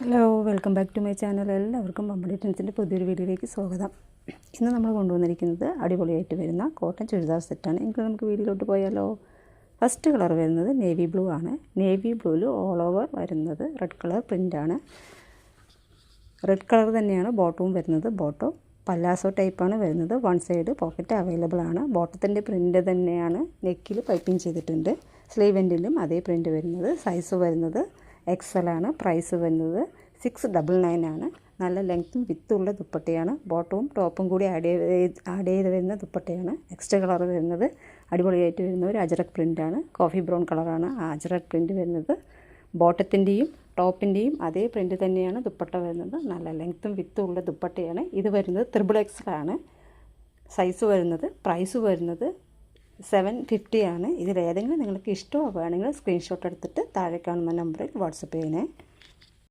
Hello, welcome back to my channel. എല്ലാവർക്കും ബമ്പടി ട്രെൻഡ്സിൻ്റെ പുതിയൊരു വീഡിയോയിലേക്ക് സ്വാഗതം. ഇന്ന് നമ്മൾ കൊണ്ടുവന്നിരിക്കുന്നത് അടിപൊളിയായിട്ട് വരുന്ന കോട്ടൺ ചുരിദാർ സെറ്റാണ്. എങ്കിൽ നമുക്ക് വീഡിയോയിലോട്ട് പോയാലോ. ഫസ്റ്റ് കളർ വരുന്നത് നേവി ബ്ലൂ ആണ്. നേവി ബ്ലൂവിൽ ഓൾ ഓവർ വരുന്നത് റെഡ് കളർ പ്രിൻ്റാണ്. റെഡ് കളർ തന്നെയാണ് ബോട്ടവും വരുന്നത്. ബോട്ടം പല്ലാസോ ടൈപ്പാണ് വരുന്നത്. വൺ സൈഡ് പോക്കറ്റ് അവൈലബിൾ ആണ്. ബോട്ടത്തിൻ്റെ പ്രിൻ്റ് തന്നെയാണ് നെക്കിൽ പൈപ്പിംഗ് ചെയ്തിട്ടുണ്ട്. സ്ലീവ് എൻഡിലും അതേ പ്രിൻ്റ് വരുന്നത്. സൈസ് വരുന്നത് XL ആണ്. പ്രൈസ് വരുന്നത് 699 ആണ്. നല്ല ലെങ്ത്തും വിത്തുള്ള ദുപ്പട്ടയാണ്. ബോട്ടവും ടോപ്പും കൂടി ആഡ് ചെയ്ത് വരുന്ന ദുപ്പട്ടയാണ്. നെക്സ്റ്റ് കളർ വരുന്നത് അടിപൊളിയായിട്ട് വരുന്ന ഒരു അജറക് പ്രിൻ്റാണ്. കോഫി ബ്രൗൺ കളറാണ് ആ അജറക് പ്രിൻ്റ് വരുന്നത്. ബോട്ടത്തിൻ്റെയും ടോപ്പിൻ്റെയും അതേ പ്രിൻ്റ് തന്നെയാണ് ദുപ്പട്ട വരുന്നത്. നല്ല ലെങ്ത്തും വിത്തുള്ള ദുപ്പട്ടയാണ്. ഇത് വരുന്നത് XXL ആണ്. സൈസ് വരുന്നത് പ്രൈസ് വരുന്നത് 750 ആണ്. ഇതിലേതെങ്കിലും നിങ്ങൾക്ക് ഇഷ്ടമാവുകയാണെങ്കിൽ സ്ക്രീൻഷോട്ട് എടുത്തിട്ട് താഴെ കാണുന്ന നമ്പറിൽ വാട്സപ്പ് ചെയ്യണേ.